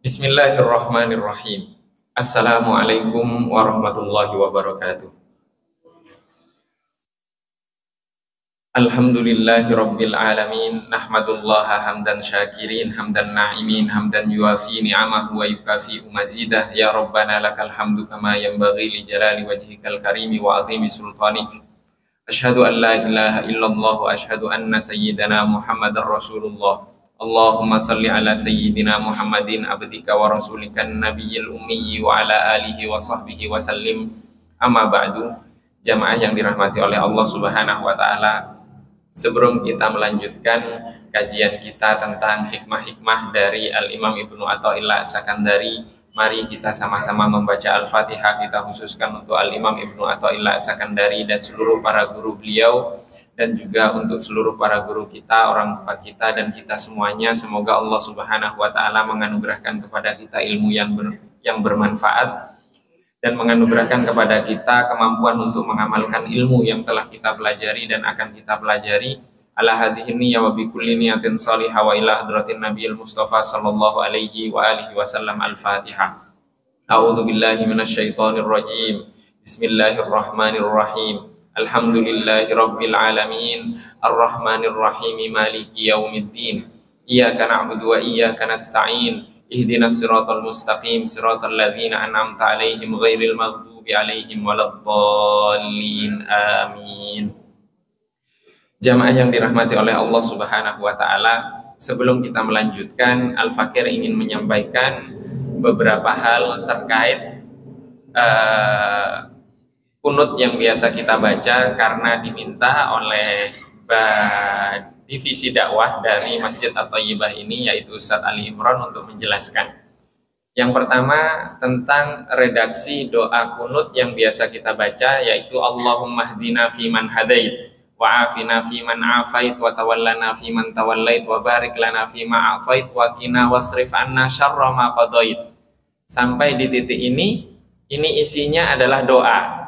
Bismillahirrahmanirrahim. Assalamualaikum warahmatullahi wabarakatuh. Alhamdulillahi rabbil alamin. Nahmadullaha hamdan syakirin, hamdan na'imin, hamdan yuafi ni'amahu wa yukafi'u mazidah. Ya Rabbana lakal hamdu kama yanbaghi li jalali wajhikal karimi wa azimi sultanik. Asyhadu an la ilaha illallah wa asyhadu anna sayyidana Muhammadar Rasulullah. Allahumma salli ala sayyidina Muhammadin abdika wa rasulikan nabiyil ummi wa ala alihi wa sahbihi wa sallim. Amma ba'du. Jamaah yang dirahmati oleh Allah Subhanahu wa taala, sebelum kita melanjutkan kajian kita tentang hikmah-hikmah dari Al-Imam Ibnu Athaillah As-Sakandari, mari kita sama-sama membaca Al-Fatihah. Kita khususkan untuk Al-Imam Ibnu Athaillah As-Sakandari dan seluruh para guru beliau, dan juga untuk seluruh para guru kita, orang tua kita, dan kita semuanya. Semoga Allah Subhanahu wa taala menganugerahkan kepada kita ilmu yang bermanfaat, dan menganugerahkan kepada kita kemampuan untuk mengamalkan ilmu yang telah kita pelajari dan akan kita pelajari. Ala hadhihi niyya wa bi kulli niyatin salihah wa ila hadratin nabiyil mustafa sallallahu alaihi wa alihi wasallam. Al-Fatihah. A'udzu billahi minasyaitonir rajim. Bismillahirrahmanirrahim. Alhamdulillahi rabbil alamin. Arrahmanir rahim. Maliki yaumiddin. Iyyaka na'budu wa iyyaka nasta'in. Ihdinas siratal mustaqim, siratal ladzina an'amta 'alaihim ghairil maghdubi 'alaihim waladdallin. Amin. Jamaah yang dirahmati oleh Allah Subhanahu wa taala, sebelum kita melanjutkan, Al-Fakir ingin menyampaikan beberapa hal terkait kunut yang biasa kita baca karena diminta oleh divisi dakwah dari Masjid At-Thayyibah ini, yaitu Ustadz Ali Imran, untuk menjelaskan. Yang pertama tentang redaksi doa kunut yang biasa kita baca, yaitu Allahumma hdina fiman hadait wa afina fiman afait wa tawallana fiman tawallait wa barik lana fima a'tait wa qina wasrif anna syarra ma qadait. Sampai di titik ini isinya adalah doa.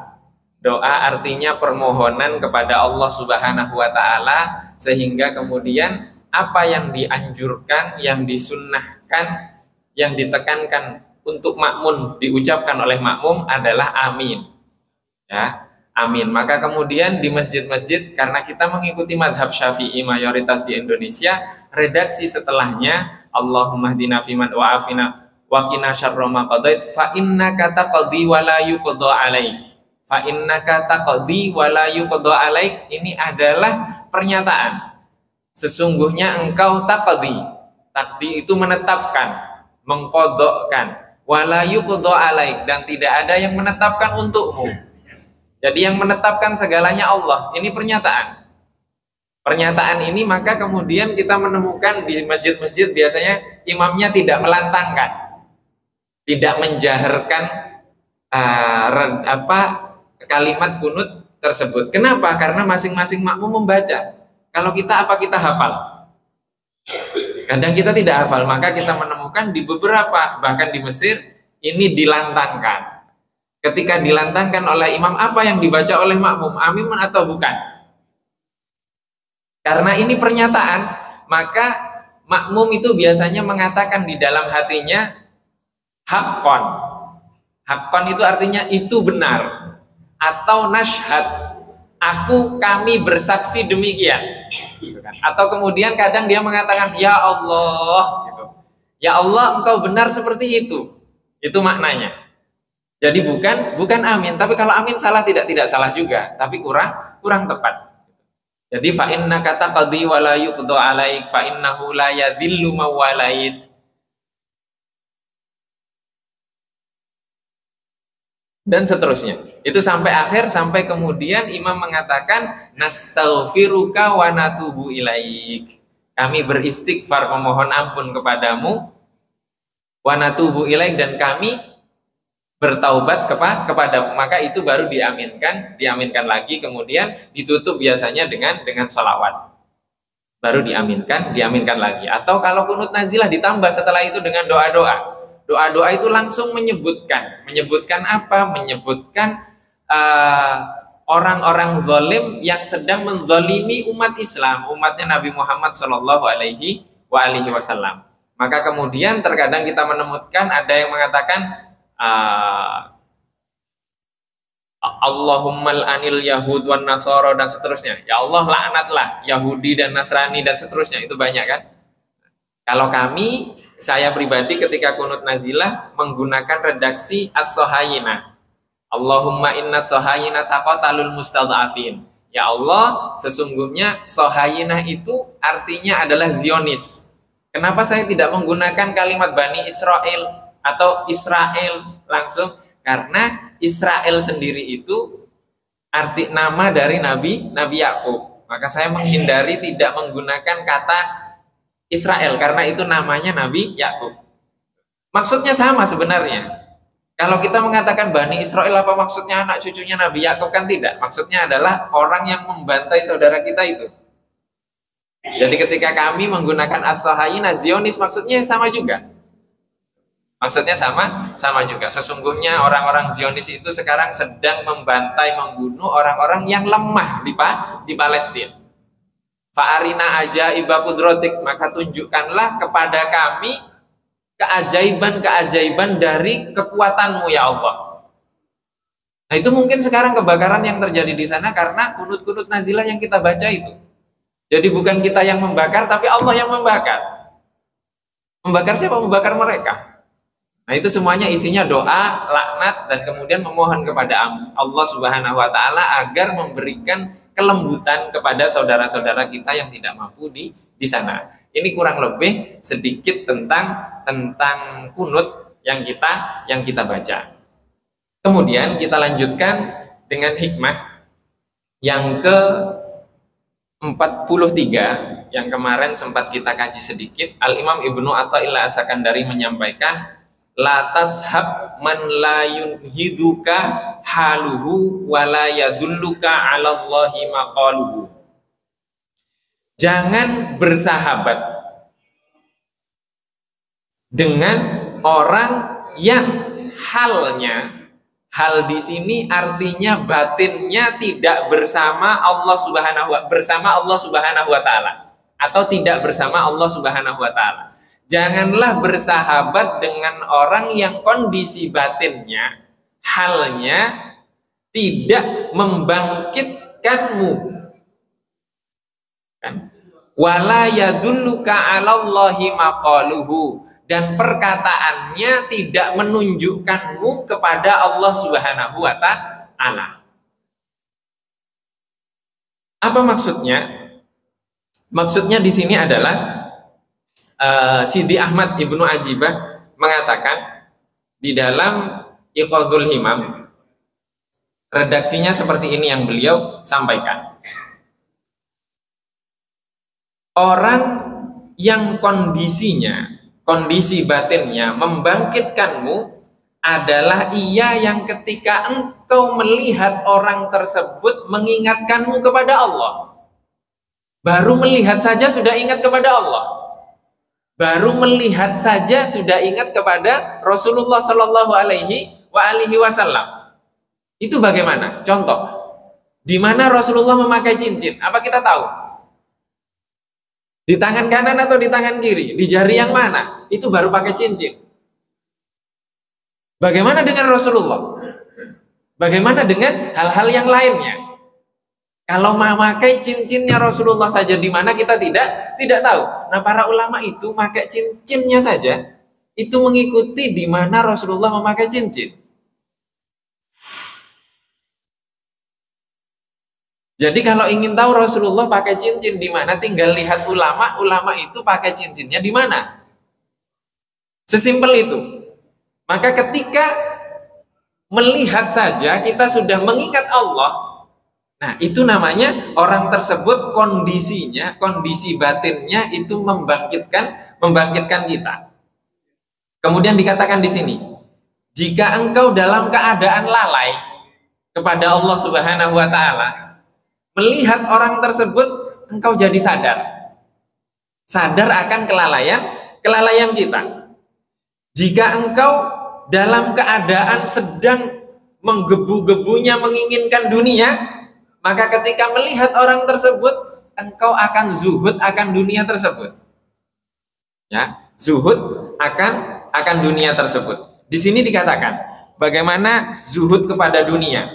Doa artinya permohonan kepada Allah Subhanahu wa taala, sehingga kemudian apa yang dianjurkan, yang disunnahkan, yang ditekankan untuk makmum diucapkan oleh makmum adalah amin. Ya, amin. Maka kemudian di masjid-masjid, karena kita mengikuti madhab Syafi'i mayoritas di Indonesia, redaksi setelahnya Allahumma hdina fiman wa afina wa qina syarra ma qadait fa innaka taqdi wa la yuqda 'alaik. Fa innaka taqdi wa la yuqda 'alaik, ini adalah pernyataan. Sesungguhnya engkau taqdi. Taqdi itu menetapkan, mengqadhakan. Wa la yuqda 'alaik, dan tidak ada yang menetapkan untukmu. Jadi yang menetapkan segalanya Allah. Ini pernyataan. Pernyataan ini maka kemudian kita menemukan di masjid-masjid biasanya imamnya tidak melantangkan, tidak menjaharkan kalimat kunut tersebut. Kenapa? Karena masing-masing makmum membaca. Kalau kita kita hafal. Kadang kita tidak hafal, maka kita menemukan di beberapa, bahkan di Mesir, ini dilantangkan. Ketika dilantangkan oleh imam, apa yang dibaca oleh makmum? Amin atau bukan? Karena ini pernyataan, maka makmum itu biasanya mengatakan di dalam hatinya haqqan. Haqqan itu artinya itu benar. Atau nashhad, kami bersaksi demikian, gitu kan. Atau kemudian kadang dia mengatakan ya Allah, gitu. Ya Allah, engkau benar seperti itu maknanya. Jadi bukan amin. Tapi kalau amin salah, tidak salah juga, tapi kurang tepat. Jadi fa innaka taqdi wa la yuqda 'alaik fa innahu la yadhillu man walait. Dan seterusnya. Itu sampai akhir, sampai kemudian imam mengatakan nastaghfiruka wa natubu ilaik. Kami beristighfar, memohon ampun kepadamu, wa natubu ilaik, dan kami bertaubat kepadamu. Maka itu baru diaminkan lagi, kemudian ditutup biasanya dengan sholawat. Baru diaminkan lagi. Atau kalau kunut nazilah ditambah setelah itu dengan doa-doa. Doa-doa itu langsung menyebutkan apa? Menyebutkan orang-orang zalim yang sedang menzalimi umat Islam, umatnya Nabi Muhammad Shallallahu Alaihi Wasallam. Maka kemudian terkadang kita menemukan ada yang mengatakan Allahumma anil Yahud wan Nasara dan seterusnya. Ya Allah, laknatlah Yahudi dan Nasrani dan seterusnya. Itu banyak kan? Kalau saya pribadi ketika kunut nazilah menggunakan redaksi as-sohayinah. Allahumma inna sohayinah taqatalul mustadhafin. Ya Allah, sesungguhnya sohayinah itu artinya adalah Zionis. Kenapa saya tidak menggunakan kalimat Bani Israel atau Israel langsung? Karena Israel sendiri itu arti nama dari Nabi Yakub. Maka saya menghindari tidak menggunakan kata Israel karena itu namanya Nabi Yakub. Maksudnya sama sebenarnya. Kalau kita mengatakan Bani Israel, apa maksudnya anak cucunya Nabi Yakub? Kan tidak. Maksudnya adalah orang yang membantai saudara kita itu. Jadi ketika kami menggunakan as-sohayinah Zionis, maksudnya sama juga. Maksudnya sama juga. Sesungguhnya orang-orang Zionis itu sekarang sedang membantai, membunuh orang-orang yang lemah di Palestina. Fa'arina ajaiba qudrotik, maka tunjukkanlah kepada kami keajaiban-keajaiban dari kekuatanmu ya Allah. Nah itu mungkin sekarang kebakaran yang terjadi di sana karena kunut-kunut nazilah yang kita baca itu. Jadi bukan kita yang membakar, tapi Allah yang membakar. Membakar siapa? Membakar mereka. Nah itu semuanya isinya doa, laknat, dan kemudian memohon kepada Allah Subhanahu wa Ta'ala agar memberikan kelembutan kepada saudara-saudara kita yang tidak mampu di sana. Ini kurang lebih sedikit tentang kunut yang kita baca. Kemudian kita lanjutkan dengan hikmah yang ke-43 yang kemarin sempat kita kaji sedikit. Al-Imam Ibnu Athaillah As-Sakandari menyampaikan, la tashab man la yunhiduka haluhu wa la yadulluka 'ala Allahi maqaluhu. Jangan bersahabat dengan orang yang hal di sini artinya batinnya tidak bersama Allah Subhanahu wa Ta'ala atau tidak bersama Allah Subhanahu wa Ta'ala. Janganlah bersahabat dengan orang yang kondisi batinnya, halnya tidak membangkitkanmu. Wala yadulluka 'alallahi maqaluhu, dan perkataannya tidak menunjukkanmu kepada Allah Subhanahu wa Ta'ala. Apa maksudnya? Maksudnya di sini adalah Sidi Ahmad Ibnu Ajibah mengatakan di dalam Iqazul Himam, redaksinya seperti ini yang beliau sampaikan. Orang yang kondisi batinnya membangkitkanmu adalah ia yang ketika engkau melihat orang tersebut mengingatkanmu kepada Allah. Baru melihat saja sudah ingat kepada Allah. Baru melihat saja sudah ingat kepada Rasulullah Shallallahu Alaihi Wasallam. Itu bagaimana? Contoh, di mana Rasulullah memakai cincin? Apa kita tahu? Di tangan kanan atau di tangan kiri? Di jari yang mana? Itu baru pakai cincin. Bagaimana dengan Rasulullah? Bagaimana dengan hal-hal yang lainnya? Kalau memakai cincinnya Rasulullah saja di mana kita tidak tahu. Nah, para ulama itu pakai cincinnya saja itu mengikuti di mana Rasulullah memakai cincin. Jadi kalau ingin tahu Rasulullah pakai cincin di mana, tinggal lihat ulama itu pakai cincinnya di mana. Sesimpel itu. Maka ketika melihat saja kita sudah mengingat Allah. Nah, itu namanya orang tersebut kondisi batinnya itu membangkitkan kita. Kemudian dikatakan di sini, jika engkau dalam keadaan lalai kepada Allah Subhanahu wa Ta'ala, melihat orang tersebut, engkau jadi sadar akan kelalaian kita. Jika engkau dalam keadaan sedang menggebu-gebunya menginginkan dunia, maka ketika melihat orang tersebut, engkau akan zuhud akan dunia tersebut. Ya, zuhud akan dunia tersebut. Di sini dikatakan bagaimana zuhud kepada dunia.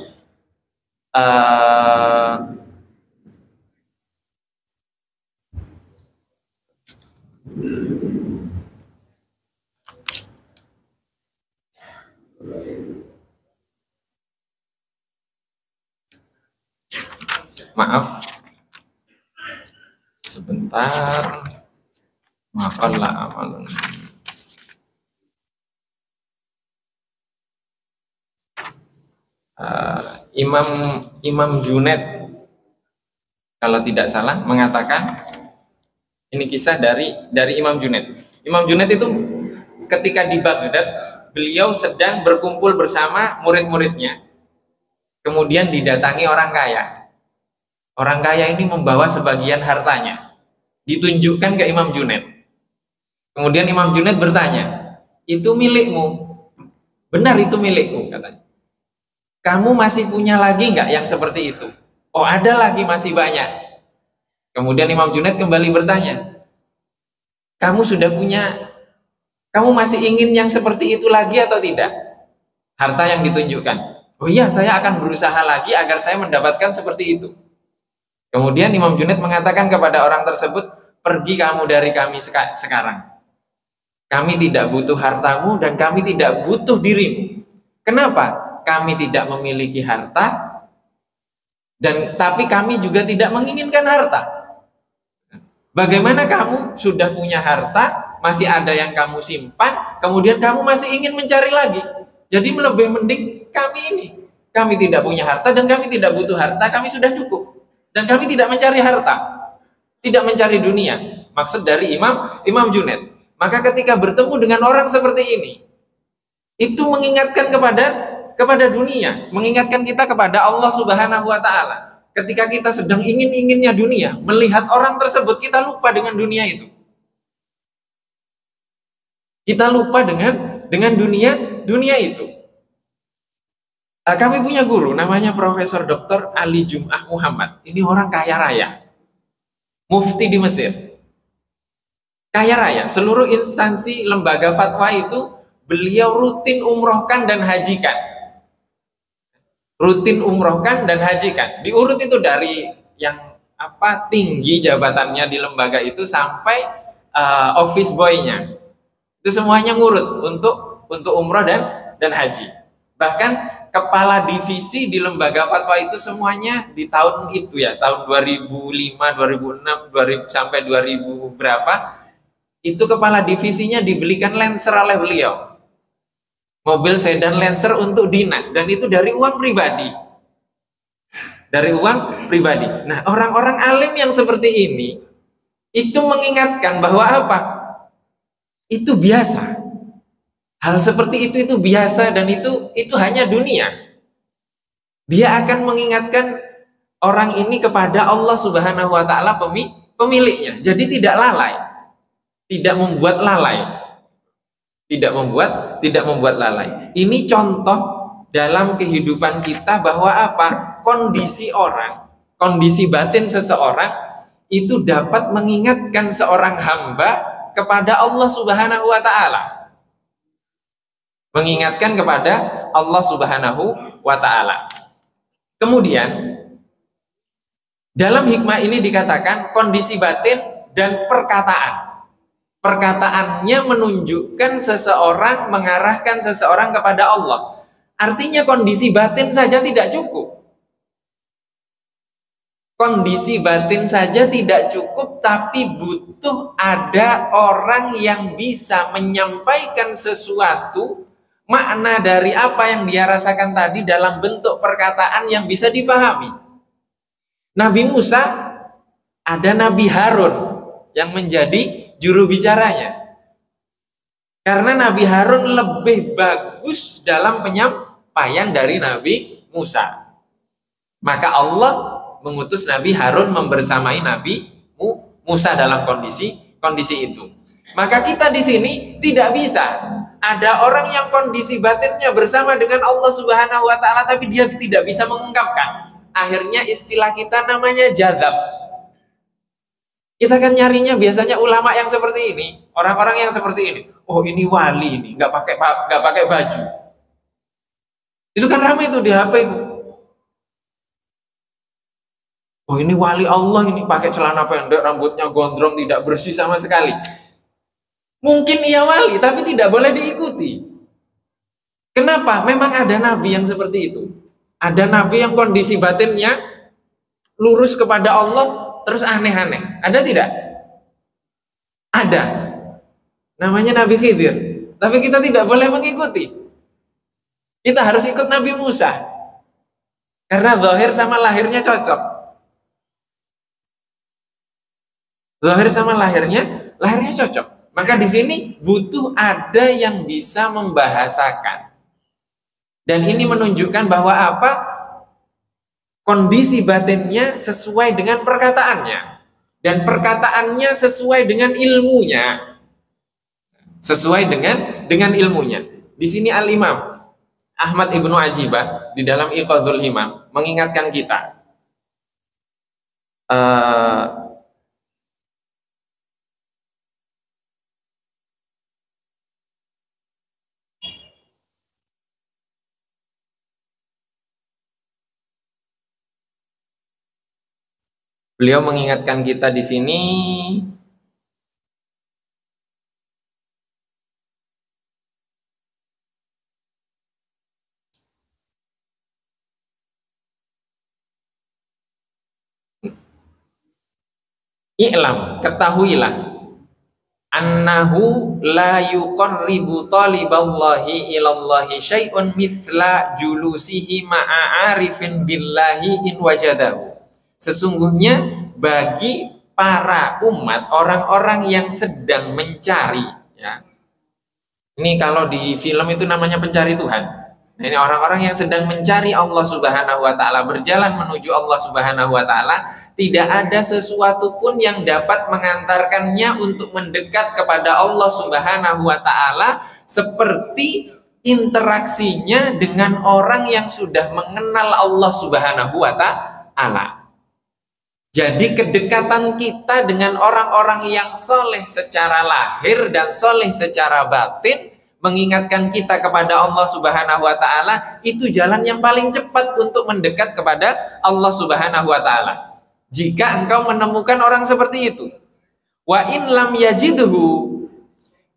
Maaf, sebentar. Maafkanlah amalan. Imam Junaid kalau tidak salah mengatakan, ini kisah dari Imam Junaid. Imam Junaid itu ketika di Baghdad, beliau sedang berkumpul bersama murid-muridnya. Kemudian didatangi orang kaya. Orang kaya ini membawa sebagian hartanya, ditunjukkan ke Imam Junaid. Kemudian Imam Junaid bertanya, itu milikmu? Benar, itu milikku, katanya. Kamu masih punya lagi nggak yang seperti itu? Oh, ada lagi, masih banyak. Kemudian Imam Junaid kembali bertanya, kamu masih ingin yang seperti itu lagi atau tidak? Harta yang ditunjukkan. Oh iya, saya akan berusaha lagi agar saya mendapatkan seperti itu. Kemudian Imam Junaid mengatakan kepada orang tersebut, pergi kamu dari kami sekarang. Kami tidak butuh hartamu dan kami tidak butuh dirimu. Kenapa? Kami tidak memiliki harta, tapi kami juga tidak menginginkan harta. Bagaimana kamu sudah punya harta, masih ada yang kamu simpan, kemudian kamu masih ingin mencari lagi? Jadi lebih mending kami ini. Kami tidak punya harta dan kami tidak butuh harta, kami sudah cukup. Dan kami tidak mencari harta, tidak mencari dunia. Maksud dari Imam Junaid. Maka ketika bertemu dengan orang seperti ini, itu mengingatkan kepada dunia, mengingatkan kita kepada Allah Subhanahu wa Ta'ala. Ketika kita sedang ingin-inginnya dunia, melihat orang tersebut, kita lupa dengan dunia itu. Kita lupa dengan dunia itu. Kami punya guru namanya Profesor Dr. Ali Jum'ah Muhammad. Ini orang kaya raya, mufti di Mesir. Kaya raya, seluruh instansi lembaga fatwa itu beliau rutin umrohkan dan hajikan. Rutin umrohkan dan hajikan. Diurut itu dari yang tinggi jabatannya di lembaga itu sampai office boy-nya. Itu semuanya ngurut untuk umroh dan haji. Bahkan kepala divisi di lembaga fatwa itu semuanya di tahun itu ya, tahun 2005, 2006, 2000 sampai 2000 berapa, itu kepala divisinya dibelikan Lancer oleh beliau. Mobil sedan Lancer untuk dinas, dan itu dari uang pribadi. Dari uang pribadi. Nah, orang-orang alim yang seperti ini itu mengingatkan bahwa apa? Itu biasa. Hal seperti itu biasa, dan itu hanya dunia. Dia akan mengingatkan orang ini kepada Allah Subhanahu wa Ta'ala, pemiliknya. Jadi tidak lalai. Tidak membuat lalai. Tidak membuat lalai. Ini contoh dalam kehidupan kita bahwa apa? Kondisi batin seseorang itu dapat mengingatkan seorang hamba kepada Allah Subhanahu wa Ta'ala. Mengingatkan kepada Allah Subhanahu wa Ta'ala. Kemudian dalam hikmah ini dikatakan kondisi batin dan perkataan. Perkataannya menunjukkan seseorang, mengarahkan seseorang kepada Allah. Artinya kondisi batin saja tidak cukup. Kondisi batin saja tidak cukup, tapi butuh ada orang yang bisa menyampaikan sesuatu, makna dari apa yang dia rasakan tadi dalam bentuk perkataan yang bisa difahami. Nabi Musa, ada Nabi Harun yang menjadi juru bicaranya. Karena Nabi Harun lebih bagus dalam penyampaian dari Nabi Musa. Maka Allah mengutus Nabi Harun membersamai Nabi Musa dalam kondisi itu. Maka kita di sini tidak bisa Ada orang yang kondisi batinnya bersama dengan Allah Subhanahu wa taala tapi dia tidak bisa mengungkapkan. Akhirnya istilah kita namanya jazab. Kita kan nyarinya biasanya ulama yang seperti ini, orang-orang yang seperti ini. Oh, ini wali ini, nggak pakai baju. Itu kan ramai itu di HP itu. Oh, ini wali Allah ini, pakai celana pendek, rambutnya gondrong, tidak bersih sama sekali. Mungkin ia wali, tapi tidak boleh diikuti. Kenapa? Memang ada nabi yang seperti itu. Ada nabi yang kondisi batinnya lurus kepada Allah, terus aneh-aneh. Ada tidak? Ada. Namanya Nabi Khidir. Tapi kita tidak boleh mengikuti. Kita harus ikut Nabi Musa. Karena zahir sama lahirnya cocok. Zahir sama lahirnya cocok. Maka di sini butuh ada yang bisa membahasakan. Dan ini menunjukkan bahwa apa? Kondisi batinnya sesuai dengan perkataannya. Dan perkataannya sesuai dengan ilmunya. Sesuai dengan ilmunya. Di sini Al-Imam Ahmad Ibnu Ajibah di dalam Iqadhul Himam mengingatkan kita. Beliau mengingatkan kita di sini i'lam, ketahuilah annahu la yuqarribu taliballahi ilallahi syai'un mithla julusihi ma'a arifin billahi in wajadahu. Sesungguhnya bagi para umat, orang-orang yang sedang mencari, ya. Ini kalau di film itu namanya pencari Tuhan. Nah, ini orang-orang yang sedang mencari Allah Subhanahu wa taala, berjalan menuju Allah Subhanahu wa taala, tidak ada sesuatu pun yang dapat mengantarkannya untuk mendekat kepada Allah Subhanahu wa taala seperti interaksinya dengan orang yang sudah mengenal Allah Subhanahu wa taala. Jadi kedekatan kita dengan orang-orang yang soleh secara lahir dan soleh secara batin mengingatkan kita kepada Allah Subhanahu wa taala, itu jalan yang paling cepat untuk mendekat kepada Allah Subhanahu wa taala. Jika engkau menemukan orang seperti itu. Wa in lam yajidhu,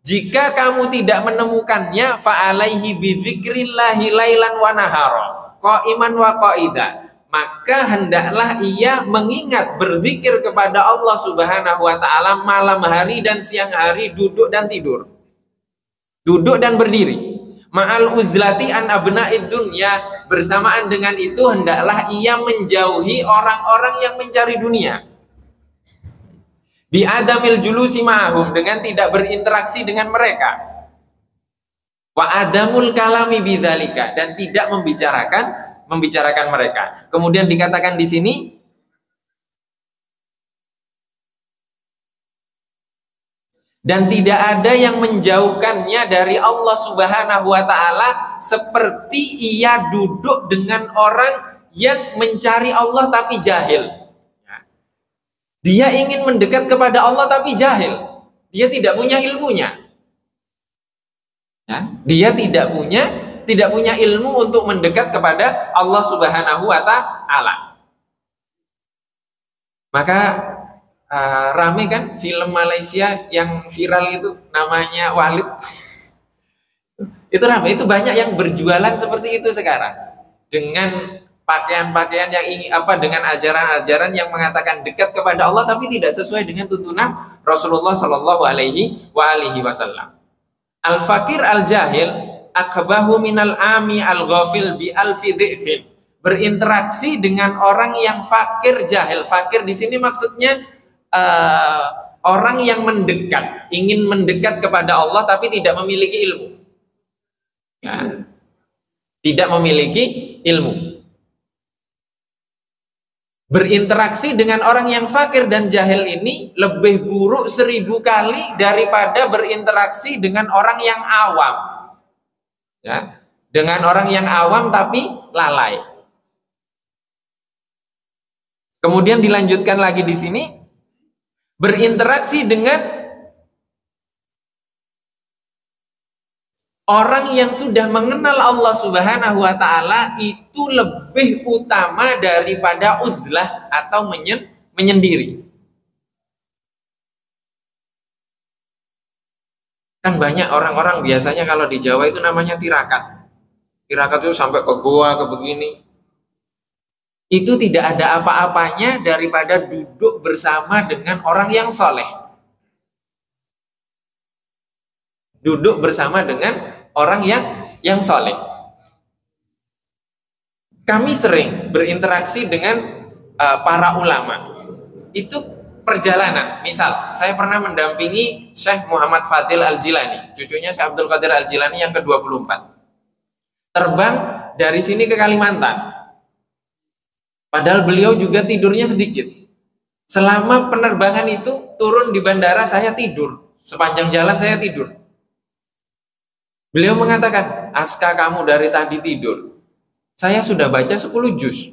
jika kamu tidak menemukannya, fa alaihi bi dzikrillahi lailan wa nahara qaiman wa qaida, maka hendaklah ia mengingat berzikir kepada Allah Subhanahu wa taala malam hari dan siang hari, duduk dan tidur, duduk dan berdiri. Ma'al uzlati an abna'id dunya, bersamaan dengan itu hendaklah ia menjauhi orang-orang yang mencari dunia. Bi adamil julusi ma'ahum, dengan tidak berinteraksi dengan mereka. Wa adamul kalami bidzalika, dan tidak membicarakan mereka. Kemudian dikatakan di sini, dan tidak ada yang menjauhkannya dari Allah Subhanahu wa taala seperti ia duduk dengan orang yang mencari Allah tapi jahil. Dia ingin mendekat kepada Allah tapi jahil. Dia tidak punya ilmunya. Dia tidak punya ilmu untuk mendekat kepada Allah Subhanahu wa taala. Maka rame kan film Malaysia yang viral itu namanya Walid. Itu rame, itu banyak yang berjualan seperti itu sekarang dengan pakaian-pakaian yang ingin dengan ajaran-ajaran yang mengatakan dekat kepada Allah tapi tidak sesuai dengan tuntunan Rasulullah Shallallahu Alaihi Wasallam. Al-fakir al-jahil akbahu minal ami al-ghafil bi alfi dhi'fin. Berinteraksi dengan orang yang fakir jahil. Fakir di sini maksudnya orang yang mendekat, ingin mendekat kepada Allah tapi tidak memiliki ilmu. Tidak memiliki ilmu. berinteraksi dengan orang yang fakir dan jahil ini lebih buruk 1000 kali daripada berinteraksi dengan orang yang awam. Ya, dengan orang yang awam tapi lalai. Kemudian dilanjutkan lagi di sini, berinteraksi dengan orang yang sudah mengenal Allah Subhanahu wa Ta'ala itu lebih utama daripada uzlah atau menyendiri. Kan banyak orang-orang biasanya kalau di Jawa itu namanya tirakat. Tirakat itu sampai ke goa, ke begini. Itu tidak ada apa-apanya daripada duduk bersama dengan orang yang soleh. Duduk bersama dengan orang yang soleh. Kami sering berinteraksi dengan para ulama. Itu perjalanan. Misal, saya pernah mendampingi Syekh Muhammad Fadil Al-Jilani, cucunya Syekh Abdul Qadir Al-Jilani yang ke-24. Terbang dari sini ke Kalimantan. Padahal beliau juga tidurnya sedikit. Selama penerbangan itu, turun di bandara saya tidur. Sepanjang jalan saya tidur. Beliau mengatakan, "Aska, kamu dari tadi tidur. Saya sudah baca 10 juz."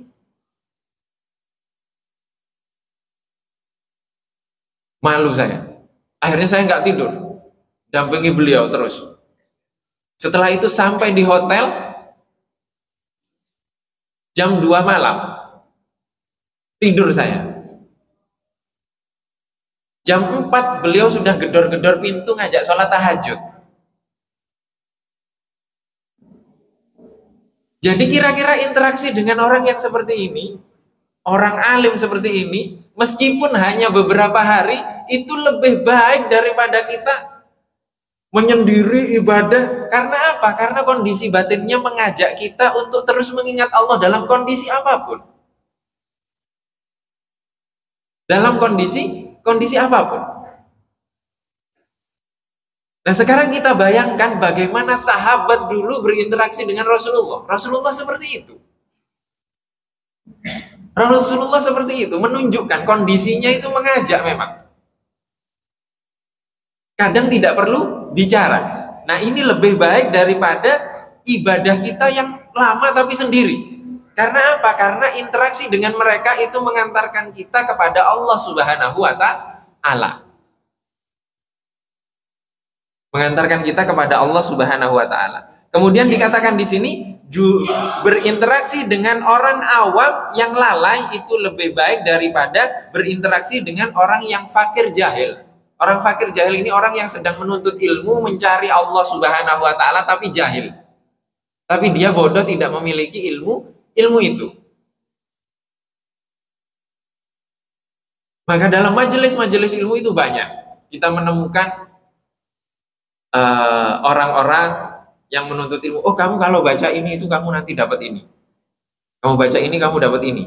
Malu saya. Akhirnya saya nggak tidur. Dampingi beliau terus. Setelah itu sampai di hotel, jam 2 malam. Tidur saya. Jam 4 beliau sudah gedor-gedor pintu ngajak sholat tahajud. Jadi kira-kira interaksi dengan orang yang seperti ini, orang alim seperti ini, meskipun hanya beberapa hari, itu lebih baik daripada kita menyendiri ibadah. Karena apa? Karena kondisi batinnya mengajak kita untuk terus mengingat Allah dalam kondisi apapun. Dalam kondisi apapun. Nah, sekarang kita bayangkan bagaimana sahabat dulu berinteraksi dengan Rasulullah. Rasulullah seperti itu. Rasulullah seperti itu, menunjukkan kondisinya itu mengajak memang. Kadang tidak perlu bicara. Nah, ini lebih baik daripada ibadah kita yang lama tapi sendiri. Karena apa? Karena interaksi dengan mereka itu mengantarkan kita kepada Allah Subhanahu wa Ta'ala. Mengantarkan kita kepada Allah Subhanahu wa Ta'ala. Kemudian dikatakan di sini, berinteraksi dengan orang awam yang lalai itu lebih baik daripada berinteraksi dengan orang yang fakir jahil. Orang fakir jahil ini orang yang sedang menuntut ilmu, mencari Allah Subhanahu wa Ta'ala tapi jahil. Tapi dia bodoh, tidak memiliki ilmu itu. Maka dalam majelis-majelis ilmu itu banyak kita menemukan orang-orang yang menuntut ilmu. Oh, kamu kalau baca ini itu kamu nanti dapat ini. Kamu baca ini kamu dapat ini.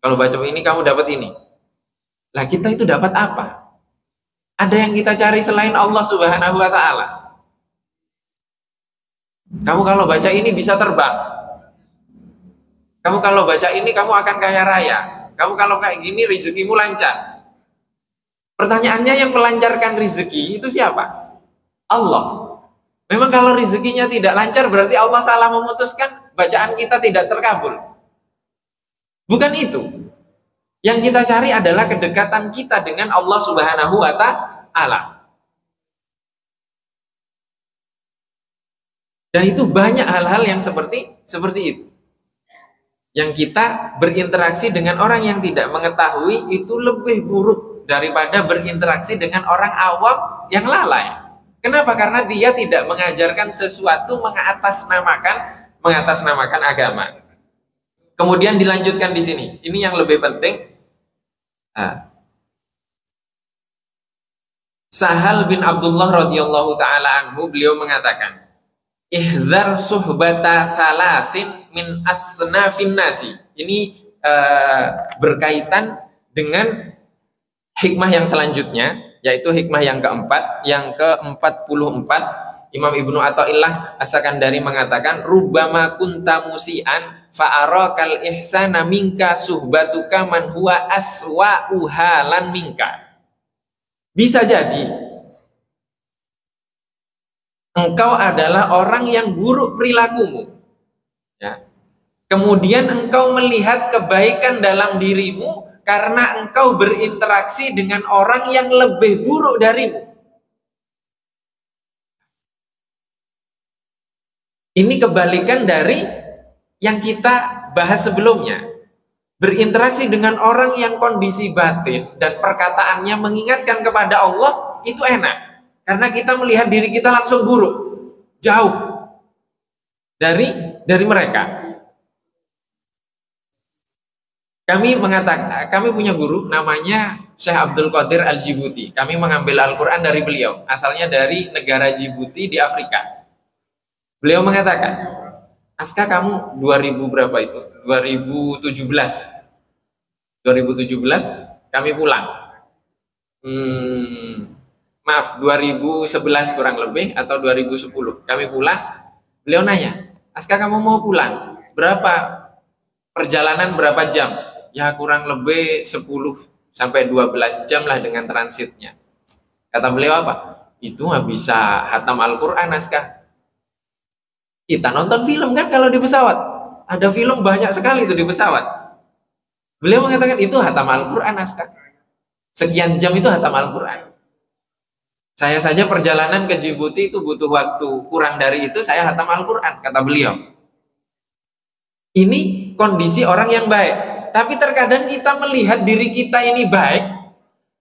Kalau baca ini kamu dapat ini. Lah, kita itu dapat apa? Ada yang kita cari selain Allah Subhanahu wa Ta'ala. Kamu kalau baca ini bisa terbang. Kamu kalau baca ini kamu akan kaya raya. Kamu kalau kayak gini rezekimu lancar. Pertanyaannya, yang melancarkan rezeki itu siapa? Allah. Memang kalau rezekinya tidak lancar berarti Allah salah memutuskan, bacaan kita tidak terkabul. Bukan itu. Yang kita cari adalah kedekatan kita dengan Allah Subhanahu wa Ta'ala. Dan itu banyak hal-hal yang seperti itu. Yang kita berinteraksi dengan orang yang tidak mengetahui itu lebih buruk daripada berinteraksi dengan orang awam yang lalai. Kenapa? Karena dia tidak mengajarkan sesuatu, mengatasnamakan agama. Kemudian dilanjutkan di sini. Ini yang lebih penting. Sahal bin Abdullah radhiyallahu taala anhu, beliau mengatakan, "Ihdzar suhbata thalathin min asnafin nasi." Ini berkaitan dengan hikmah yang selanjutnya, yaitu hikmah yang keempat, yang ke-44. Imam Ibnu Athaillah As-Sakandari mengatakan, "Rubbama kunta musian fa'arakal ihsana minka suhbatuka man huwa aswa'u halan minka. Bisa jadi engkau adalah orang yang buruk perilakumu, ya. Kemudian engkau melihat kebaikan dalam dirimu karena engkau berinteraksi dengan orang yang lebih buruk darimu. Ini kebalikan dari yang kita bahas sebelumnya. Berinteraksi dengan orang yang kondisi batin dan perkataannya mengingatkan kepada Allah, itu enak. Karena kita melihat diri kita langsung buruk, jauh dari mereka. Kami punya guru namanya Syekh Abdul Qadir Al-Jibuti. Kami mengambil Al-Quran dari beliau, asalnya dari negara Djibouti di Afrika. Beliau mengatakan, Aska kamu 2000 berapa itu? 2017 kami pulang. Maaf, 2011 kurang lebih atau 2010 kami pulang. Beliau nanya, Aska kamu mau pulang? Berapa perjalanan, berapa jam? Ya kurang lebih 10 sampai 12 jam lah dengan transitnya. Kata beliau apa? Itu nggak bisa hatam Al-Quran, Aska. Kita nonton film kan kalau di pesawat. Ada film banyak sekali itu di pesawat. Beliau mengatakan itu hatam Al-Quran, Aska. Sekian jam itu hatam Al-Quran. Saya saja perjalanan ke Djibouti itu butuh waktu kurang dari itu, saya hatam Al-Quran, kata beliau. Ini kondisi orang yang baik. Tapi terkadang kita melihat diri kita ini baik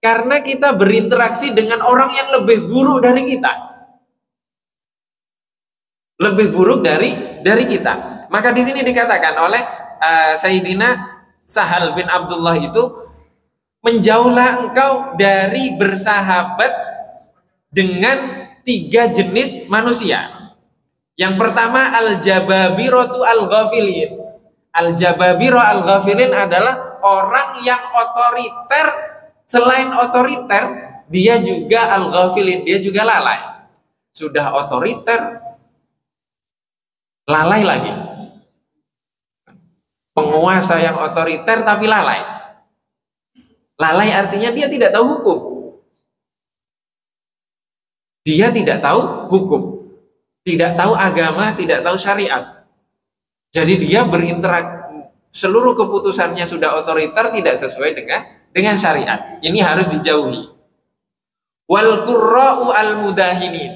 karena kita berinteraksi dengan orang yang lebih buruk dari kita. Lebih buruk dari kita. Maka di sini dikatakan oleh Sayyidina Sahal bin Abdullah itu, menjauhlah engkau dari bersahabat dengan 3 jenis manusia. Yang pertama al-jababiratu al-ghafilin. Al-jababiro al-ghafilin adalah orang yang otoriter. Selain otoriter, dia juga al-ghafilin, dia juga lalai. Sudah otoriter, lalai lagi. Penguasa yang otoriter tapi lalai. Lalai artinya dia tidak tahu hukum. Dia tidak tahu hukum, tidak tahu agama, tidak tahu syariat. Jadi dia berinteraksi, seluruh keputusannya sudah otoriter, tidak sesuai dengan syariat. Ini harus dijauhi. Wal qurra'u al-mudahinin.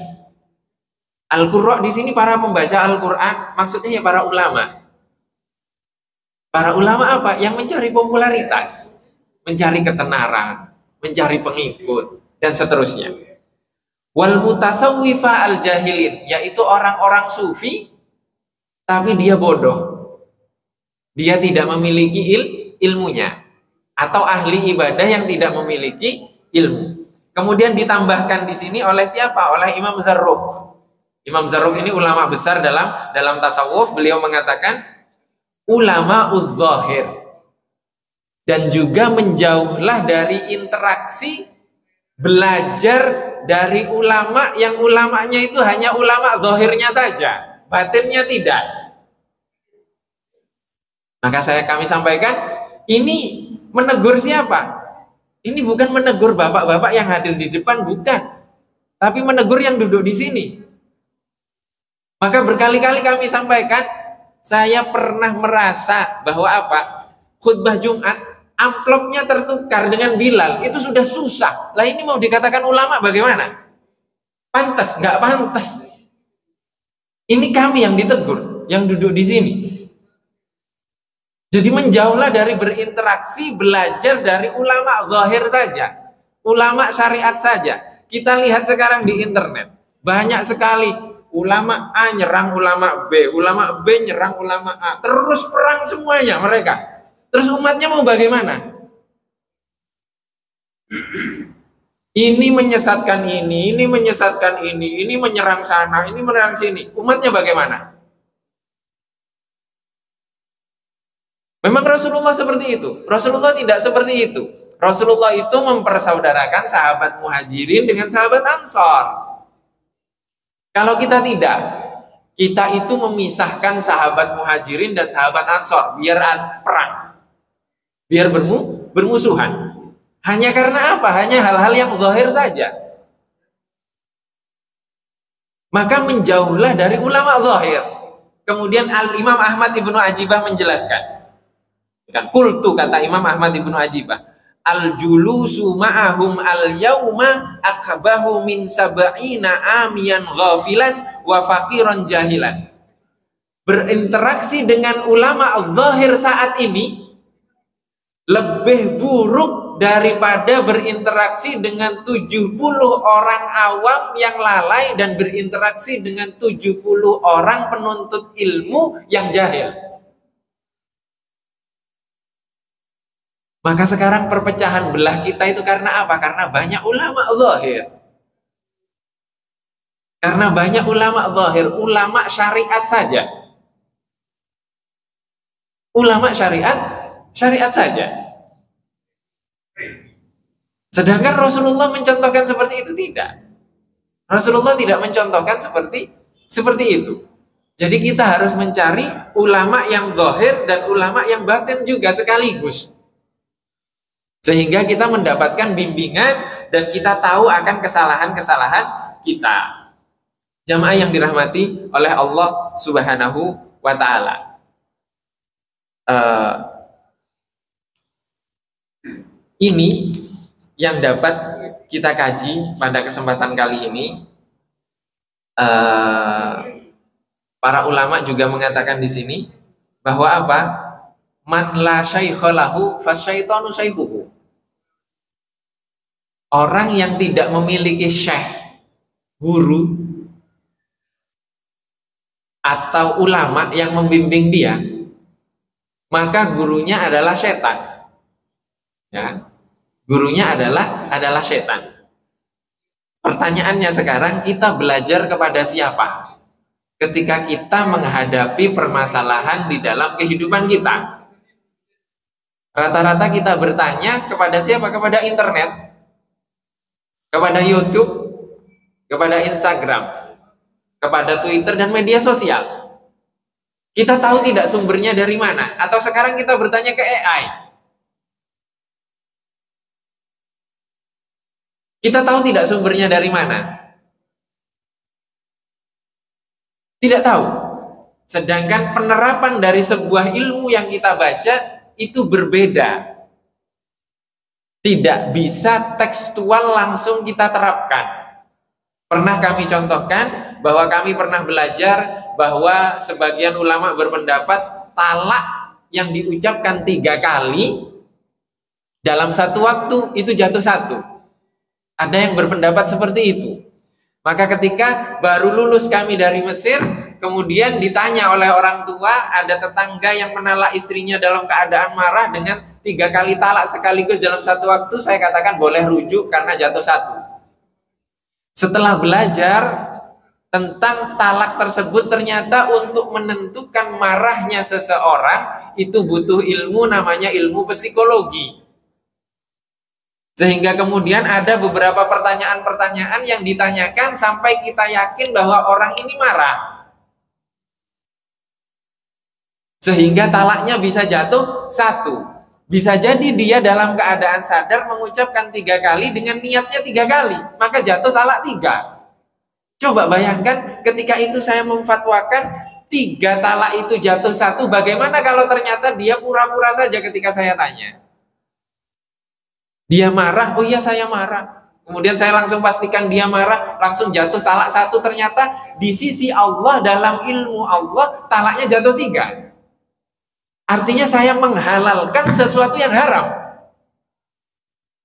Al-qurra' di sini para pembaca Al-Qur'an, maksudnya ya para ulama. Para ulama apa? Yang mencari popularitas, mencari ketenaran, mencari pengikut, dan seterusnya. Wal mutasawwifa al-jahilin, yaitu orang-orang sufi tapi dia bodoh. Dia tidak memiliki ilmunya, atau ahli ibadah yang tidak memiliki ilmu. Kemudian ditambahkan di sini oleh siapa? Oleh Imam Zarruq. Imam Zarruq ini ulama besar dalam tasawuf. Beliau mengatakan ulama uz-zahir, dan juga menjauhlah dari interaksi belajar dari ulama yang ulamanya itu hanya ulama zahirnya saja, batinnya tidak. Maka kami sampaikan, ini menegur siapa? Ini bukan menegur bapak-bapak yang hadir di depan, bukan. Tapi menegur yang duduk di sini. Maka berkali-kali kami sampaikan, saya pernah merasa bahwa apa? Khutbah Jumat, amplopnya tertukar dengan Bilal, itu sudah susah. Lah ini mau dikatakan ulama bagaimana? Pantas? Nggak pantas. Ini kami yang ditegur, yang duduk di sini. Jadi menjauhlah dari berinteraksi, belajar dari ulama zahir saja, ulama syariat saja. Kita lihat sekarang di internet, banyak sekali ulama A nyerang ulama B, ulama B nyerang ulama A, terus perang semuanya mereka. Terus umatnya mau bagaimana? Ini menyesatkan ini menyesatkan ini menyerang sana, ini menyerang sini. Umatnya bagaimana? Memang Rasulullah seperti itu? Rasulullah tidak seperti itu. Rasulullah itu mempersaudarakan sahabat muhajirin dengan sahabat ansor. Kalau kita tidak, Kita itu memisahkan sahabat Muhajirin dan sahabat Ansor biar perang, biar bermusuhan. Hanya karena apa? Hanya hal-hal yang zahir saja. Maka menjauhlah dari ulama zahir. Kemudian Imam Ahmad Ibnu Ajibah menjelaskan. Kultu, kata Imam Ahmad Ibnu Ajibah, al-julusu ma'ahum al-yauma akbahu min sab'ina amiyan ghafilan wa faqiran jahilan. Berinteraksi dengan ulama zahir saat ini lebih buruk daripada berinteraksi dengan 70 orang awam yang lalai dan berinteraksi dengan 70 orang penuntut ilmu yang jahil. Maka sekarang perpecahan belah kita itu karena apa? Karena banyak ulama zahir. Karena banyak ulama zahir, ulama syariat saja. Ulama syariat saja. Sedangkan Rasulullah mencontohkan seperti itu tidak. Rasulullah tidak mencontohkan seperti itu. Jadi kita harus mencari ulama yang zahir dan ulama yang batin juga sekaligus. Sehingga kita mendapatkan bimbingan dan kita tahu akan kesalahan-kesalahan kita. Jamaah yang dirahmati oleh Allah Subhanahu wa Ta'ala. Ini yang dapat kita kaji pada kesempatan kali ini. Para ulama juga mengatakan di sini bahwa apa? Man la syaikha lahu fasyaitanu syaikhuhu. Orang yang tidak memiliki syekh, guru atau ulama yang membimbing dia, maka gurunya adalah setan. Ya. Gurunya adalah setan. Pertanyaannya sekarang, kita belajar kepada siapa ketika kita menghadapi permasalahan di dalam kehidupan kita? Rata-rata kita bertanya kepada siapa? Kepada internet, kepada YouTube, kepada Instagram, kepada Twitter dan media sosial. Kita tahu tidak sumbernya dari mana? Atau sekarang kita bertanya ke AI. Kita tahu tidak sumbernya dari mana? Tidak tahu. Sedangkan penerapan dari sebuah ilmu yang kita baca itu berbeda. Tidak bisa tekstual langsung kita terapkan. Pernah kami contohkan bahwa kami pernah belajar bahwa sebagian ulama berpendapat talak yang diucapkan 3 kali dalam satu waktu itu jatuh 1. Ada yang berpendapat seperti itu. Maka ketika baru lulus kami dari Mesir, kemudian ditanya oleh orang tua, ada tetangga yang menalak istrinya dalam keadaan marah dengan 3 kali talak sekaligus dalam satu waktu, saya katakan boleh rujuk karena jatuh 1. Setelah belajar tentang talak tersebut, ternyata untuk menentukan marahnya seseorang itu butuh ilmu, namanya ilmu psikologi. Sehingga kemudian ada beberapa pertanyaan-pertanyaan yang ditanyakan sampai kita yakin bahwa orang ini marah. Sehingga talaknya bisa jatuh 1. Bisa jadi dia dalam keadaan sadar mengucapkan 3 kali dengan niatnya 3 kali, maka jatuh talak 3. Coba bayangkan ketika itu saya memfatwakan 3 talak itu jatuh 1, bagaimana kalau ternyata dia pura-pura saja ketika saya tanya? Dia marah, oh iya saya marah. Kemudian saya langsung pastikan dia marah, langsung jatuh talak 1. Ternyata di sisi Allah, dalam ilmu Allah, talaknya jatuh 3. Artinya saya menghalalkan sesuatu yang haram.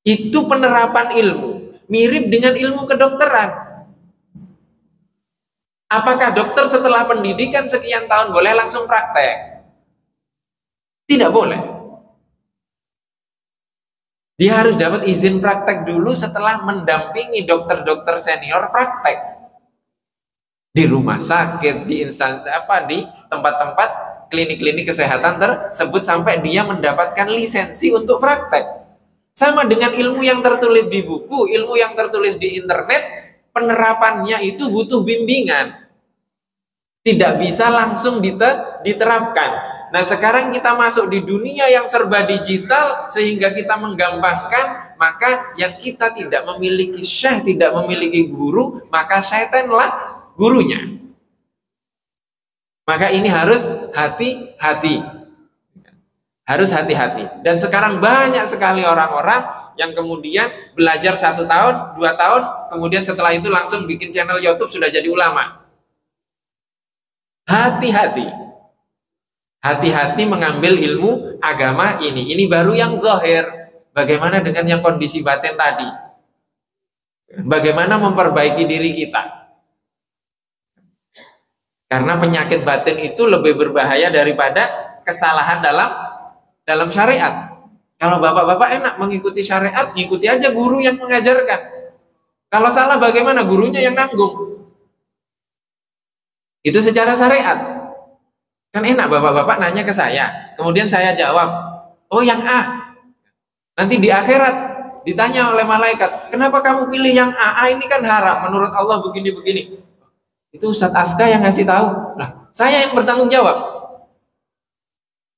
Itu penerapan ilmu. Mirip dengan ilmu kedokteran. Apakah dokter setelah pendidikan sekian tahun boleh langsung praktek? Tidak boleh. Dia harus dapat izin praktek dulu setelah mendampingi dokter-dokter senior praktek. Di rumah sakit, di tempat-tempat klinik-klinik kesehatan tersebut sampai dia mendapatkan lisensi untuk praktek. Sama dengan ilmu yang tertulis di buku, ilmu yang tertulis di internet, penerapannya itu butuh bimbingan. Tidak bisa langsung diterapkan. Nah, sekarang kita masuk di dunia yang serba digital sehingga kita menggampangkan, maka yang kita tidak memiliki syekh, tidak memiliki guru, maka syaitanlah gurunya. Maka ini harus hati-hati. Harus hati-hati. Dan sekarang banyak sekali orang-orang yang kemudian belajar 1 tahun, 2 tahun, kemudian setelah itu langsung bikin channel YouTube sudah jadi ulama. Hati-hati. Hati-hati mengambil ilmu agama ini. Ini baru yang zahir. Bagaimana dengan yang kondisi batin tadi? Bagaimana memperbaiki diri kita? Karena penyakit batin itu lebih berbahaya daripada kesalahan dalam syariat. Kalau bapak-bapak enak mengikuti syariat, ikuti aja guru yang mengajarkan. Kalau salah bagaimana? Gurunya yang nanggung. Itu secara syariat. Kan enak bapak-bapak nanya ke saya, kemudian saya jawab, oh yang A. Nanti di akhirat ditanya oleh malaikat, kenapa kamu pilih yang A? A ini kan haram, menurut Allah begini-begini. Itu Ustadz Aska yang ngasih tahu. Nah, saya yang bertanggung jawab.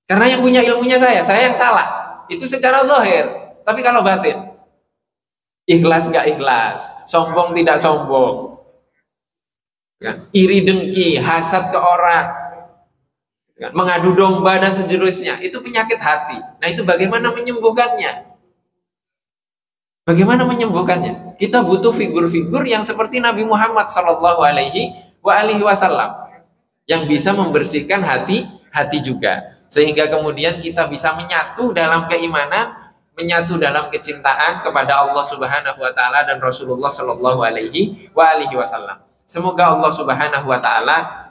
Karena yang punya ilmunya saya yang salah. Itu secara zahir. Tapi kalau batin, ikhlas gak ikhlas, sombong tidak sombong, iri dengki, hasad ke orang, mengadu domba dan sejenisnya, itu penyakit hati. Nah, itu bagaimana menyembuhkannya? Bagaimana menyembuhkannya? Kita butuh figur-figur yang seperti Nabi Muhammad SAW yang bisa membersihkan hati juga, sehingga kemudian kita bisa menyatu dalam keimanan, menyatu dalam kecintaan kepada Allah Subhanahu wa taala dan Rasulullah SAW. Semoga Allah Subhanahu wa taala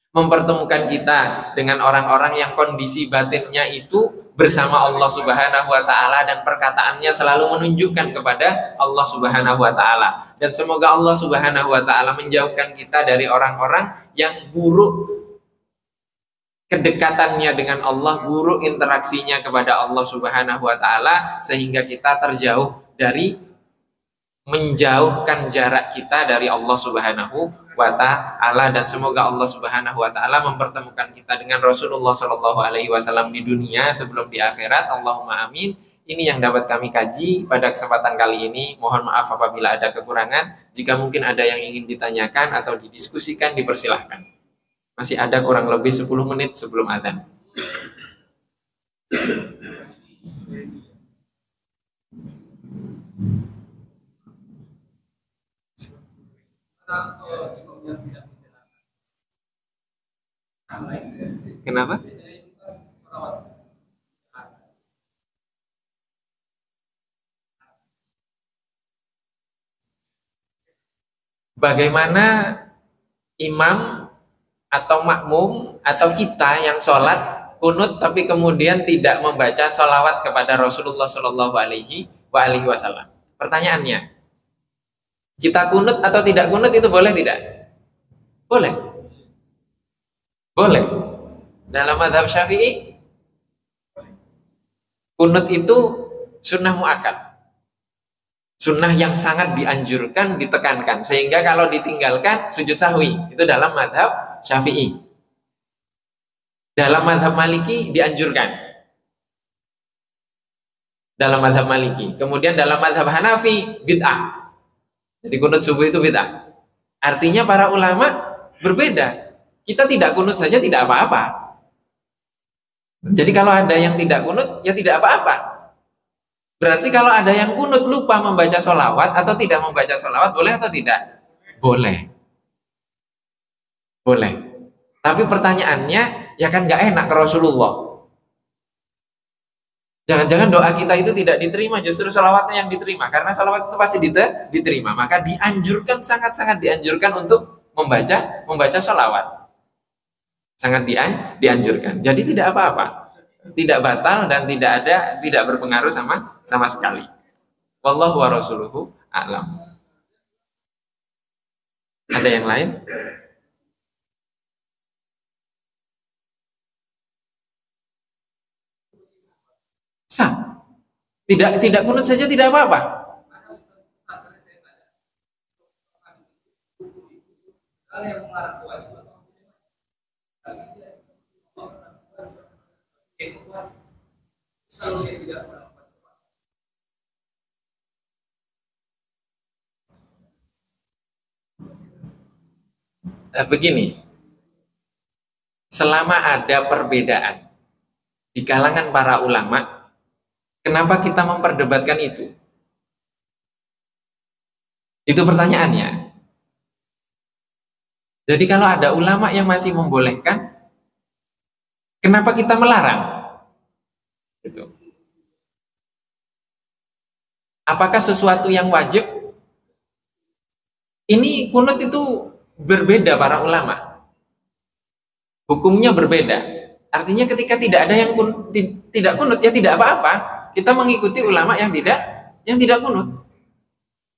mempertemukan kita dengan orang-orang yang kondisi batinnya itu bersama Allah Subhanahu wa taala dan perkataannya selalu menunjukkan kepada Allah Subhanahu wa taala. Dan semoga Allah Subhanahu wa taala menjauhkan kita dari orang-orang yang buruk kedekatannya dengan Allah, buruk interaksinya kepada Allah Subhanahu wa taala, sehingga kita terjauh dari menjauhkan jarak kita dari Allah Subhanahu wa taala. Dan semoga Allah Subhanahu wa taala mempertemukan kita dengan Rasulullah Shallallahu alaihi wasallam di dunia sebelum di akhirat. Allahumma amin. Ini yang dapat kami kaji pada kesempatan kali ini. Mohon maaf apabila ada kekurangan. Jika mungkin ada yang ingin ditanyakan atau didiskusikan, dipersilahkan. Masih ada kurang lebih 10 menit sebelum adzan. Kenapa? Bagaimana imam atau makmum atau kita yang sholat kunut tapi kemudian tidak membaca sholawat kepada Rasulullah Shallallahu alaihi wasallam? Pertanyaannya, kita kunut atau tidak kunut itu boleh tidak? Boleh. Boleh. Dalam mazhab Syafi'i, kunut itu sunnah muakkad. Sunnah yang sangat dianjurkan, ditekankan. Sehingga kalau ditinggalkan, sujud sahwi. Itu dalam mazhab Syafi'i. Dalam mazhab Maliki, dianjurkan. Dalam mazhab Maliki. Kemudian dalam mazhab Hanafi, bid'ah. Jadi kunut subuh itu bid'ah. Artinya para ulama berbeda. Kita tidak kunut saja tidak apa-apa. Jadi kalau ada yang tidak kunut, ya tidak apa-apa. Berarti kalau ada yang kunut lupa membaca sholawat atau tidak membaca sholawat, boleh atau tidak? Boleh. Boleh. Tapi pertanyaannya, ya kan nggak enak ke Rasulullah. Jangan-jangan doa kita itu tidak diterima, justru sholawatnya yang diterima. Karena sholawat itu pasti diterima. Maka dianjurkan, sangat-sangat dianjurkan untuk membaca sholawat. Sangat dianjurkan. Jadi tidak apa-apa. Tidak batal dan tidak berpengaruh sama sekali. Wallahu wa rasuluhu a'lam. Ada yang lain? Sah. Tidak kunut saja tidak apa-apa. Begini, selama ada perbedaan di kalangan para ulama, kenapa kita memperdebatkan itu? Itu pertanyaannya. Jadi kalau ada ulama yang masih membolehkan, kenapa kita melarang? Gitu. Apakah sesuatu yang wajib? Ini kunut itu berbeda para ulama. Hukumnya berbeda. Artinya ketika tidak ada yang tidak kunut, ya tidak apa-apa. Kita mengikuti ulama yang tidak kunut.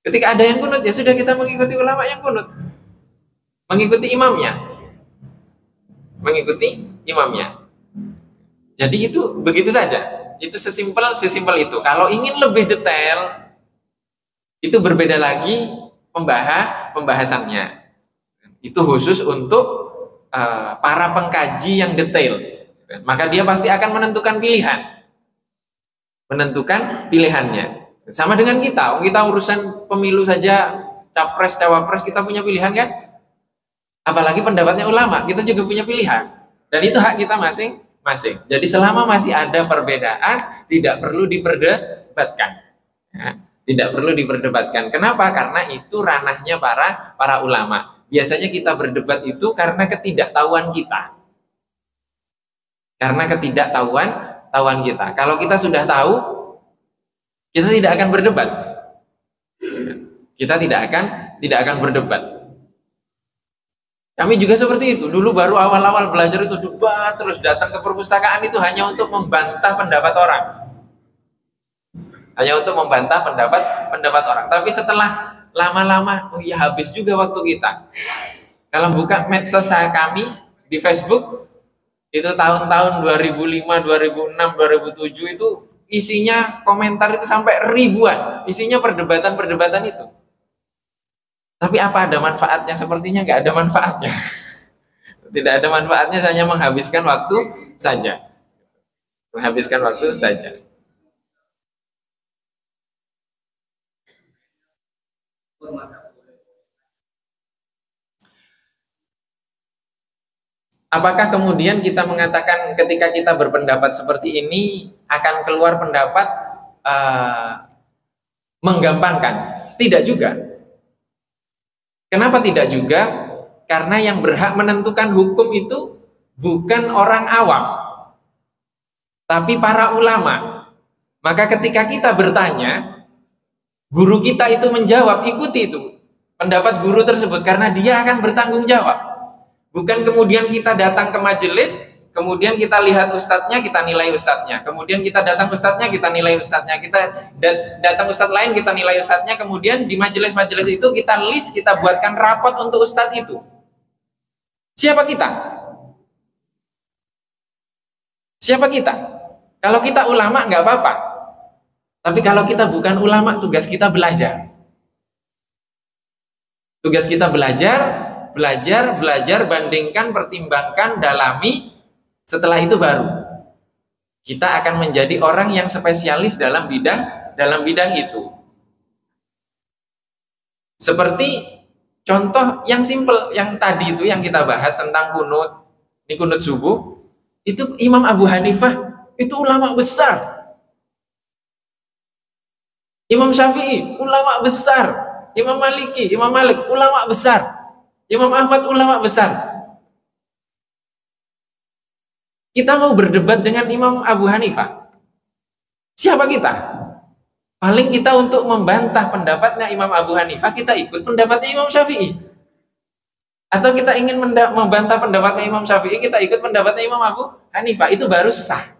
Ketika ada yang kunut, ya sudah kita mengikuti ulama yang kunut. Mengikuti imamnya. Mengikuti imamnya. Jadi itu begitu saja. Itu sesimpel itu. Kalau ingin lebih detail, itu berbeda lagi pembahasannya. Itu khusus untuk para pengkaji yang detail. Maka dia pasti akan menentukan pilihan. Menentukan pilihannya. Sama dengan kita urusan pemilu saja, capres, cawapres, kita punya pilihan kan? Apalagi pendapatnya ulama, kita juga punya pilihan. Dan itu hak kita masing-masing. Jadi selama masih ada perbedaan, tidak perlu diperdebatkan. Ya, tidak perlu diperdebatkan. Kenapa? Karena itu ranahnya para ulama. Biasanya kita berdebat itu karena ketidaktahuan kita. Karena ketidaktahuan kita. Kalau kita sudah tahu, kita tidak akan berdebat. Kita tidak akan berdebat. Kami juga seperti itu. Dulu baru awal-awal belajar itu debat terus, datang ke perpustakaan itu hanya untuk membantah pendapat orang. Hanya untuk membantah pendapat orang. Tapi setelah lama-lama, oh iya habis juga waktu kita. Kalau buka medsos kami di Facebook, itu tahun-tahun 2005, 2006, 2007 itu isinya komentar itu sampai ribuan. Isinya perdebatan-perdebatan itu. Tapi apa ada manfaatnya? Sepertinya nggak ada manfaatnya. Tidak ada manfaatnya, hanya menghabiskan waktu saja. Menghabiskan waktu saja. Apakah kemudian kita mengatakan ketika kita berpendapat seperti ini akan keluar pendapat menggampangkan? Tidak juga. Kenapa tidak juga? Karena yang berhak menentukan hukum itu bukan orang awam, tapi para ulama. Maka ketika kita bertanya, guru kita itu menjawab, ikuti itu pendapat guru tersebut, karena dia akan bertanggung jawab. Bukan kemudian kita datang ke majelis, kemudian kita lihat ustadznya, kita nilai ustadznya. Kemudian kita datang ustadznya, kita nilai ustadznya. Kita datang ustadz lain, kita nilai ustadznya. Kemudian di majelis-majelis itu kita list, kita buatkan rapot untuk ustadz itu. Siapa kita? Siapa kita? Kalau kita ulama nggak apa-apa. Tapi kalau kita bukan ulama, tugas kita belajar. Tugas kita belajar, bandingkan, pertimbangkan, dalami. Setelah itu baru kita akan menjadi orang yang spesialis dalam bidang itu. Seperti contoh yang simple yang tadi itu yang kita bahas tentang kunut, ini kunut subuh, itu Imam Abu Hanifah itu ulama besar. Imam Syafi'i ulama besar. Imam Malik ulama besar. Imam Ahmad ulama besar. Kita mau berdebat dengan Imam Abu Hanifah. Siapa kita? Paling kita untuk membantah pendapatnya Imam Abu Hanifah, kita ikut pendapatnya Imam Syafi'i. Atau kita ingin membantah pendapatnya Imam Syafi'i, kita ikut pendapatnya Imam Abu Hanifah. Itu baru sah.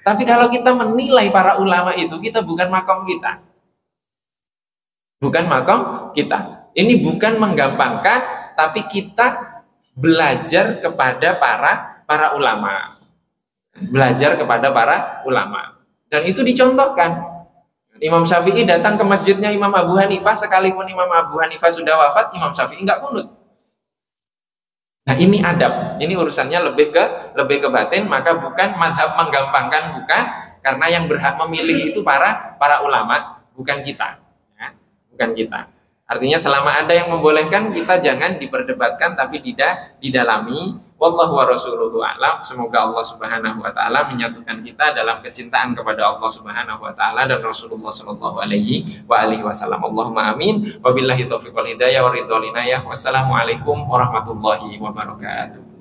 Tapi kalau kita menilai para ulama itu, kita bukan makom kita. Bukan makom kita. Ini bukan menggampangkan, tapi kita belajar kepada para ulama. Belajar kepada para ulama. Dan itu dicontohkan. Imam Syafi'i datang ke masjidnya Imam Abu Hanifah, sekalipun Imam Abu Hanifah sudah wafat, Imam Syafi'i enggak kunut. Nah, ini adab. Ini urusannya lebih ke batin, maka bukan mazhab menggampangkan, bukan, karena yang berhak memilih itu para ulama, bukan kita, ya, bukan kita. Artinya selama ada yang membolehkan, kita jangan diperdebatkan tapi didalami. Wallahu wa rasuluhu a'lam. Semoga Allah Subhanahu wa taala menyatukan kita dalam kecintaan kepada Allah Subhanahu wa taala dan Rasulullah sallallahu alaihi wasallam. Allahumma amin. Wabillahi taufiq wal hidayah wa ridwal inayah. Wassalamualaikum warahmatullahi wabarakatuh.